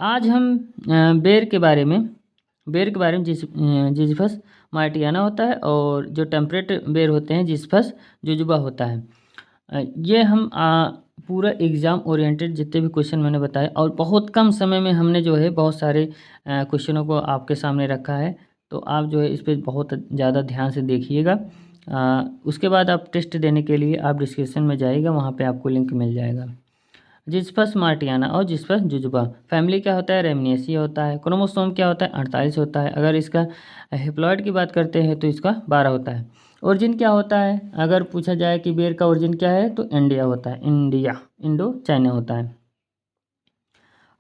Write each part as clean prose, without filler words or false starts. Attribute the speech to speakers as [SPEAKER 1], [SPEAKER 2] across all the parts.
[SPEAKER 1] आज हम बेर के बारे में जिजिफस मार्टियाना होता है और जो टेम्परेट बेर होते हैं जिजिफस जुजुबा होता है। ये हम पूरा एग्ज़ाम ओरिएंटेड जितने भी क्वेश्चन मैंने बताए और बहुत कम समय में हमने जो है बहुत सारे क्वेश्चनों को आपके सामने रखा है, तो आप जो है इस पर बहुत ज़्यादा ध्यान से देखिएगा। उसके बाद आप टेस्ट देने के लिए आप डिस्क्रिप्शन में जाइएगा, वहाँ पे आपको लिंक मिल जाएगा। जिस्पस मार्टियाना और जिस्पस जुजुबा फैमिली क्या होता है, रेमनिएसी होता है। क्रोमोसोम क्या होता है, 48 होता है। अगर इसका हेप्लॉइड की बात करते हैं तो इसका 12 होता है। ओरिजिन क्या होता है, अगर पूछा जाए कि बेर का ओरिजिन क्या है तो इंडिया होता है, इंडिया, इंडो चाइना होता है।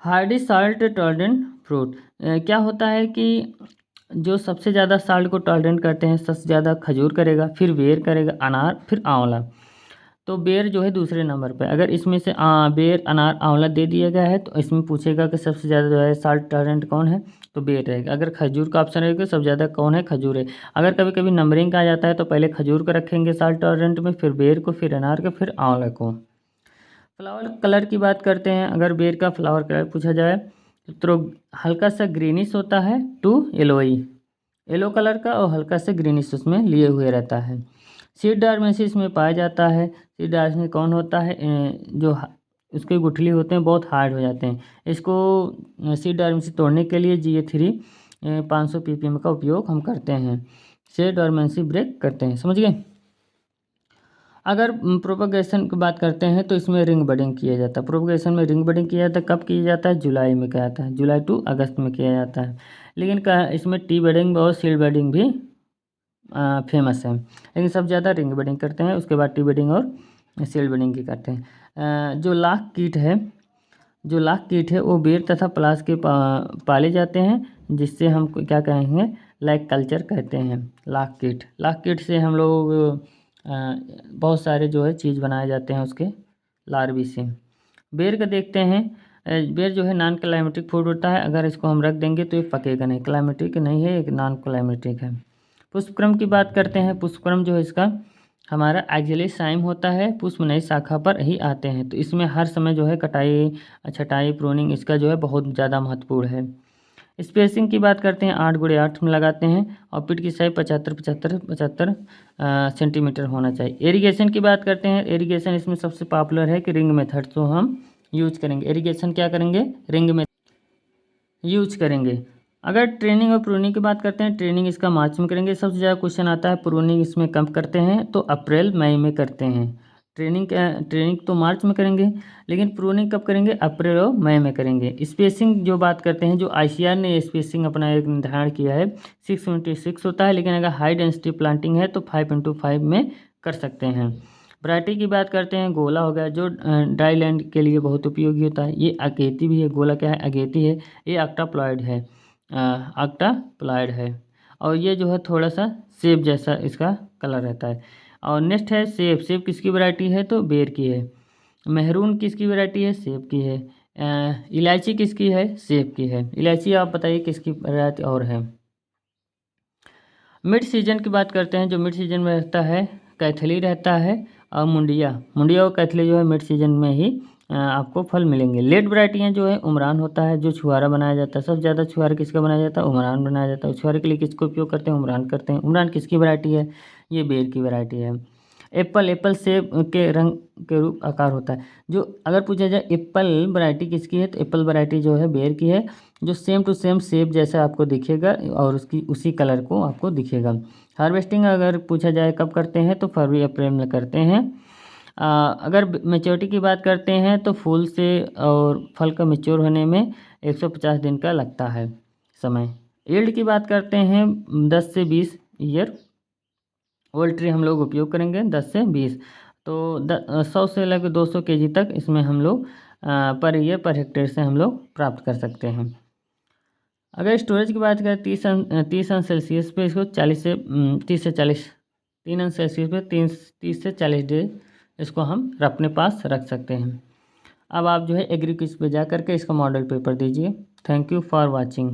[SPEAKER 1] हार्डी साल्ट टॉलरेंट फ्रूट क्या होता है कि जो सबसे ज़्यादा साल्ट को टॉलरेंट करते हैं, सबसे ज़्यादा खजूर करेगा, फिर बेर करेगा, अनार, फिर आंवला। तो बेर जो है दूसरे नंबर पे। अगर इसमें से बेर, अनार, आंवला दे दिया गया है तो इसमें पूछेगा कि सबसे ज़्यादा जो है साल्ट टॉलरेंट कौन है, तो बेर रहेगा। अगर खजूर का ऑप्शन रहेगा सबसे ज़्यादा कौन है, खजूर है। अगर कभी कभी नंबरिंग का आ जाता है तो पहले खजूर को रखेंगे साल्ट टॉलरेंट में, फिर बेर को, फिर अनार को, फिर आंवला को। फ्लावर कलर की बात करते हैं, अगर बेर का फ्लावर कलर पूछा जाए तो हल्का सा ग्रीनिश होता है टू येलोई, येलो कलर का, और हल्का सा ग्रीनिश उसमें लिए हुए रहता है। सीड डार्मेंसी इसमें पाया जाता है। सीड डार्मेंसी कौन होता है, जो उसके गुठली होते हैं बहुत हार्ड हो जाते हैं। इसको सीड डार्मेंसी तोड़ने के लिए GA3 500 ppm का उपयोग हम करते हैं। सीड डार्मेंसी ब्रेक करते हैं, समझ गए। अगर प्रोपगेशन की बात करते हैं तो इसमें रिंग बडिंग किया जाता है। प्रोपगेशन में रिंग बडिंग किया जाता है, कब किया जाता है, जुलाई में किया जाता है, जुलाई टू अगस्त में किया जाता है। लेकिन इसमें टी बडिंग और सीड बडिंग भी फेमस है, लेकिन सब ज़्यादा रिंग बडिंग करते हैं, उसके बाद टी बडिंग और सीड बडिंग की करते हैं। जो लाख कीट है वो बेर तथा प्लास के पाले जाते हैं, जिससे हम क्या कहेंगे, लाइक कल्चर कहते हैं। लाख कीट से हम लोग बहुत सारे जो है चीज़ बनाए जाते हैं उसके लार्वी से। बेर का देखते हैं, बेर जो है नॉन क्लाइमेटिक फूड होता है। अगर इसको हम रख देंगे तो ये पकेगा नहीं, क्लाइमेटिक नहीं है, एक नॉन क्लाइमेटिक है। पुष्पक्रम की बात करते हैं, पुष्पक्रम जो है इसका हमारा एक्जिलेस साइम होता है, पुष्प नई शाखा पर ही आते हैं। तो इसमें हर समय जो है कटाई, छटाई, प्रूनिंग इसका जो है बहुत ज़्यादा महत्वपूर्ण है। स्पेसिंग की बात करते हैं, 8x8 में लगाते हैं और पिट की साइज 75 सेंटीमीटर होना चाहिए। इरिगेशन की बात करते हैं, इरिगेशन इसमें सबसे पॉपुलर है कि रिंग मेथड तो हम यूज करेंगे। इरिगेशन क्या करेंगे, रिंग में यूज करेंगे। अगर ट्रेनिंग और प्रूनिंग की बात करते हैं, ट्रेनिंग इसका मार्च में करेंगे, सबसे ज़्यादा क्वेश्चन आता है। प्रूनिंग इसमें कम करते हैं तो अप्रैल मई में करते हैं। ट्रेनिंग तो मार्च में करेंगे, लेकिन प्रूनिंग कब करेंगे, अप्रैल और मई में करेंगे। स्पेसिंग जो बात करते हैं, जो ICAR ने स्पेसिंग अपना एक निर्धारण किया है 6x6 होता है, लेकिन अगर हाई डेंसिटी प्लांटिंग है तो 5x5 में कर सकते हैं। वैरायटी की बात करते हैं, गोला हो गया जो ड्राई लैंड के लिए बहुत उपयोगी होता है। ये अगेती भी है, गोला क्या है, अगेती है। ये ऑक्टाप्लॉयड है, ऑक्टाप्लॉयड है, और ये जो है थोड़ा सा सेब जैसा इसका कलर रहता है। और नेक्स्ट है सेब। सेब किसकी वैरायटी है, तो बेर की है। मेहरून किसकी वैरायटी है, सेब की है। इलायची किसकी है, सेब की है। इलायची आप बताइए किसकी वैरायटी और है। मिड सीजन की बात करते हैं, जो मिड सीजन में रहता है, कैथली रहता है और मुंडिया और कैथली जो है मिड सीजन में ही आपको फल मिलेंगे। लेट वैरायटियाँ जो है उमरान होता है, जो छुहारा बनाया जाता है। सबसे ज़्यादा छुहारा किसका बनाया जाता है, उमरान बनाया जाता है। छुहारे के लिए किसको उपयोग करते हैं, उमरान करते हैं। उमरान किसकी वैरायटी है, ये बेर की वैरायटी है। एप्पल सेब के रंग के रूप आकार होता है। जो अगर पूछा जाए एप्पल वैरायटी किसकी है, तो एप्पल वैरायटी जो है बेर की है, जो सेम टू सेम सेब जैसा आपको दिखेगा और उसकी उसी कलर को आपको दिखेगा। हार्वेस्टिंग अगर पूछा जाए कब करते हैं, तो फरवरी अप्रैल में करते हैं। अगर मैच्योरिटी की बात करते हैं तो फूल से और फल का मैच्योर होने में 150 दिन का लगता है समय। यील्ड की बात करते हैं 10 से 20 ईयर ओल्ड ट्री हम लोग उपयोग करेंगे, 10 से 20। तो 100 से लेकर 200 kg तक इसमें हम लोग पर ईयर पर हेक्टेयर से हम लोग प्राप्त कर सकते हैं। अगर स्टोरेज की बात करें 30 अंश सेल्सियस पे इसको 40 से 30 से 40 3 अंश सेल्सियस पे 30 से 40 डे इसको हम अपने पास रख सकते हैं। अब आप जो है एग्री क्विज पे जा करके इसका मॉडल पेपर दीजिए। Thank you for watching.